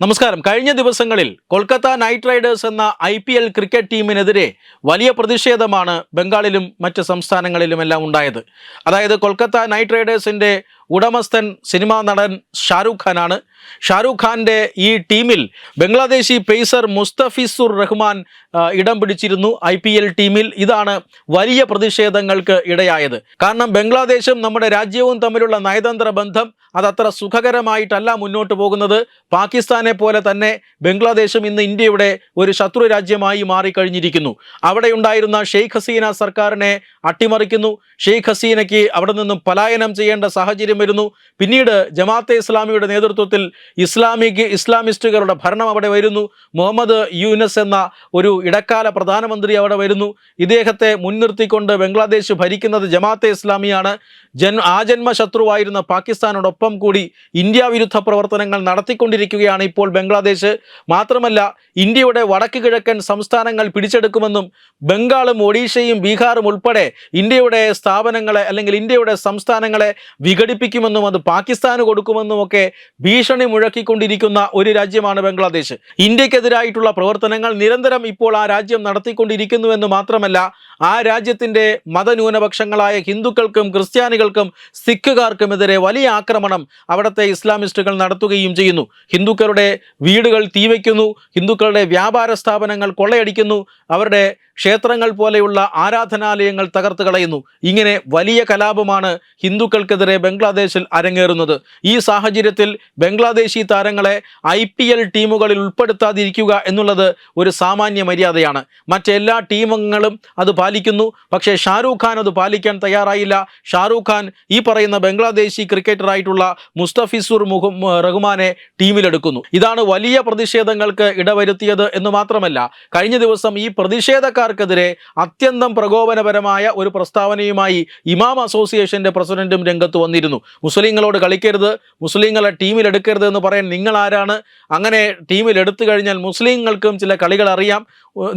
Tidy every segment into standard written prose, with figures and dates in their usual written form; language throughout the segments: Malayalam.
നമസ്കാരം. കഴിഞ്ഞ ദിവസങ്ങളിൽ കൊൽക്കത്ത നൈറ്റ് റൈഡേഴ്സ് എന്ന IPL ക്രിക്കറ്റ് ടീമിനെതിരെ വലിയ പ്രതിഷേധമാണ് ബംഗാളിലും മറ്റ് സംസ്ഥാനങ്ങളിലുമെല്ലാം ഉണ്ടായത്. അതായത് കൊൽക്കത്ത നൈറ്റ് റൈഡേഴ്സിൻ്റെ ഉടമസ്ഥൻ സിനിമാ നടൻ ഷാരൂഖ് ഖാനാണ്. ഷാരൂഖ് ഖാൻ്റെ ഈ ടീമിൽ ബംഗ്ലാദേശി പേസർ മുസ്തഫിസുർ റഹ്മാൻ ഇടം പിടിച്ചിരുന്നു IPL ടീമിൽ. ഇതാണ് വലിയ പ്രതിഷേധങ്ങൾക്ക് ഇടയായത്. കാരണം ബംഗ്ലാദേശും നമ്മുടെ രാജ്യവും തമ്മിലുള്ള നയതന്ത്ര ബന്ധം അതത്ര സുഖകരമായിട്ടല്ല മുന്നോട്ട് പോകുന്നത്. പാകിസ്ഥാനെ പോലെ തന്നെ ബംഗ്ലാദേശും ഇന്ന് ഇന്ത്യയുടെ ഒരു ശത്രു രാജ്യമായി മാറിക്കഴിഞ്ഞിരിക്കുന്നു. അവിടെ ഉണ്ടായിരുന്ന ഷെയ്ഖ് ഹസീന സർക്കാരിനെ അട്ടിമറിക്കുന്നു. ഷെയ്ഖ് ഹസീനയ്ക്ക് അവിടെ നിന്നും പലായനം ചെയ്യേണ്ട സാഹചര്യം വരുന്നു. പിന്നീട് ജമാഅത്തെ ഇസ്ലാമിയുടെ നേതൃത്വത്തിൽ ഇസ്ലാമിസ്റ്റുകളുടെ ഭരണം അവിടെ വരുന്നു. മുഹമ്മദ് യൂനസ് എന്ന ഒരു ഇടക്കാല പ്രധാനമന്ത്രി അവിടെ വരുന്നു. ഇദ്ദേഹത്തെ മുൻനിർത്തിക്കൊണ്ട് ബംഗ്ലാദേശ് ഭരിക്കുന്നത് ജമാഅത്തെ ഇസ്ലാമിയാണ്. ആജന്മ ശത്രുവായിരുന്ന പാകിസ്ഥാനോടൊപ്പം കൂടി ഇന്ത്യ വിരുദ്ധ പ്രവർത്തനങ്ങൾ നടത്തിക്കൊണ്ടിരിക്കുകയാണ് ഇപ്പോൾ ബംഗ്ലാദേശ്. മാത്രമല്ല, ഇന്ത്യയുടെ വടക്ക് കിഴക്കൻ സംസ്ഥാനങ്ങൾ പിടിച്ചെടുക്കുമെന്നും ബംഗാളും ഒഡീഷയും ബീഹാറും ഉൾപ്പെടെ ഇന്ത്യയുടെ സ്ഥാപനങ്ങളെ അല്ലെങ്കിൽ ഇന്ത്യയുടെ സംസ്ഥാനങ്ങളെ വിഘടിപ്പിക്കുമെന്നും അത് പാകിസ്ഥാന് കൊടുക്കുമെന്നുമൊക്കെ ഭീഷണി മുഴക്കിക്കൊണ്ടിരിക്കുന്ന ഒരു രാജ്യമാണ് ബംഗ്ലാദേശ്. ഇന്ത്യക്കെതിരായിട്ടുള്ള പ്രവർത്തനങ്ങൾ നിരന്തരം ഇപ്പോൾ ആ രാജ്യം നടത്തിക്കൊണ്ടിരിക്കുന്നുവെന്ന് മാത്രമല്ല, ആ രാജ്യത്തിൻ്റെ മതന്യൂനപക്ഷങ്ങളായ ഹിന്ദുക്കൾക്കും ക്രിസ്ത്യാനികൾക്കും സിഖുകാർക്കുമെതിരെ വലിയ ആക്രമണം അവിടുത്തെ ഇസ്ലാമിസ്റ്റുകൾ നടത്തുകയും ചെയ്യുന്നു. ഹിന്ദുക്കളുടെ വീടുകൾ തീവയ്ക്കുന്നു, ഹിന്ദുക്കളുടെ വ്യാപാര സ്ഥാപനങ്ങൾ കൊള്ളയടിക്കുന്നു, അവരുടെ ക്ഷേത്രങ്ങൾ പോലെയുള്ള ആരാധനാലയങ്ങൾ തകർത്ത് കളയുന്നു. ഇങ്ങനെ വലിയ കലാപമാണ് ഹിന്ദുക്കൾക്കെതിരെ ബംഗ്ലാദേശിൽ അരങ്ങേറുന്നത്. ഈ സാഹചര്യത്തിൽ ബംഗ്ലാദേശി താരങ്ങളെ IPL ടീമുകളിൽ ഉൾപ്പെടുത്താതിരിക്കുക എന്നുള്ളത് ഒരു സാമാന്യ മര്യാദയാണ്. മറ്റെല്ലാ ടീമംഗങ്ങളും അത് പാലിക്കുന്നു. പക്ഷേ ഷാരൂഖ് ഖാൻ അത് പാലിക്കാൻ തയ്യാറായില്ല. ഷാരൂഖ് ഖാൻ ഈ പറയുന്ന ബംഗ്ലാദേശി ക്രിക്കറ്ററായിട്ടുള്ള മുസ്തഫിസുർ റഹ്മാനെ ടീമിലെടുക്കുന്നു. ഇതാണ് വലിയ പ്രതിഷേധങ്ങൾക്ക് ഇടവരുത്തിയത് എന്ന് മാത്രമല്ല, കഴിഞ്ഞ ദിവസം ഈ പ്രതിഷേധക്കാർക്കെതിരെ അത്യന്തം പ്രകോപനപരമായ ഒരു പ്രസ്താവനയുമായി ഇമാം അസോസിയേഷൻ്റെ പ്രസിഡന്റും രംഗത്ത് വന്നിരുന്നു. മുസ്ലിങ്ങളോട് കളിക്കരുത്, മുസ്ലിങ്ങളെ ടീമിലെടുക്കരുത് എന്ന് പറയാൻ നിങ്ങൾ ആരാണ്? അങ്ങനെ ടീമിലെടുത്തു കഴിഞ്ഞാൽ മുസ്ലിങ്ങൾക്കും ചില കളികൾ അറിയാം.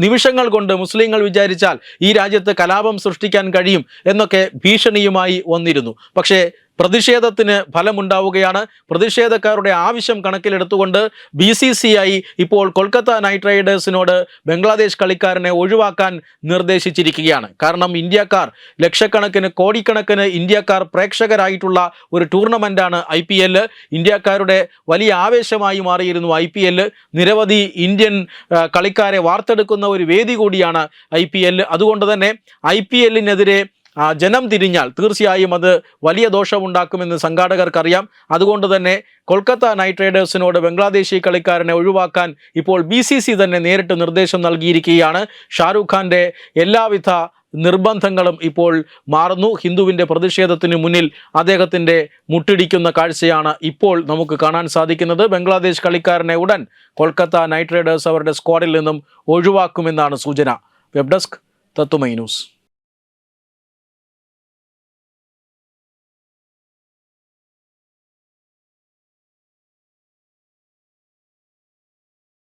നിമിഷങ്ങൾ കൊണ്ട് മുസ്ലിങ്ങൾ വിചാരിച്ചാൽ ഈ രാജ്യത്ത് കലാപം സൃഷ്ടിക്കാൻ കഴിയും എന്നൊക്കെ ഭീഷണിയുമായി വന്നിരുന്നു. പക്ഷേ പ്രതിഷേധത്തിന് ഫലമുണ്ടാവുകയാണ്. പ്രതിഷേധക്കാരുടെ ആവശ്യം കണക്കിലെടുത്തുകൊണ്ട് BCCI ഇപ്പോൾ കൊൽക്കത്ത നൈറ്റ് റൈഡേഴ്സിനോട് ബംഗ്ലാദേശ് കളിക്കാരനെ ഒഴിവാക്കാൻ നിർദ്ദേശിച്ചിരിക്കുകയാണ്. കാരണം ഇന്ത്യക്കാർ ലക്ഷക്കണക്കിന് കോടിക്കണക്കിന് ഇന്ത്യക്കാർ പ്രേക്ഷകരായിട്ടുള്ള ഒരു ടൂർണമെൻ്റാണ് IPL. ഇന്ത്യക്കാരുടെ വലിയ ആവേശമായി മാറിയിരുന്നു IPL. നിരവധി ഇന്ത്യൻ കളിക്കാരെ വാർത്തെടുക്കുന്ന ഒരു വേദി കൂടിയാണ് IPL. അതുകൊണ്ട് തന്നെ IPLനെതിരെ ജനം തിരിഞ്ഞാൽ തീർച്ചയായും അത് വലിയ ദോഷമുണ്ടാക്കുമെന്ന് സംഘാടകർക്കറിയാം. അതുകൊണ്ട് തന്നെ കൊൽക്കത്ത നൈറ്റ് റൈഡേഴ്സിനോട് ബംഗ്ലാദേശി കളിക്കാരനെ ഒഴിവാക്കാൻ ഇപ്പോൾ BCC തന്നെ നേരിട്ട് നിർദ്ദേശം നൽകിയിരിക്കുകയാണ്. ഷാരൂഖ് ഖാൻ്റെ എല്ലാവിധ നിർബന്ധങ്ങളും ഇപ്പോൾ മാറുന്നു. ഹിന്ദുവിൻ്റെ പ്രതിഷേധത്തിന് മുന്നിൽ അദ്ദേഹത്തിൻ്റെ മുട്ടിടിക്കുന്ന കാഴ്ചയാണ് ഇപ്പോൾ നമുക്ക് കാണാൻ സാധിക്കുന്നത്. ബംഗ്ലാദേശ് കളിക്കാരനെ ഉടൻ കൊൽക്കത്ത നൈറ്റ് റൈഡേഴ്സ് അവരുടെ സ്ക്വാഡിൽ നിന്നും ഒഴിവാക്കുമെന്നാണ് സൂചന. വെബ് ഡെസ്ക് തത്തുമൈ ന്യൂസ്.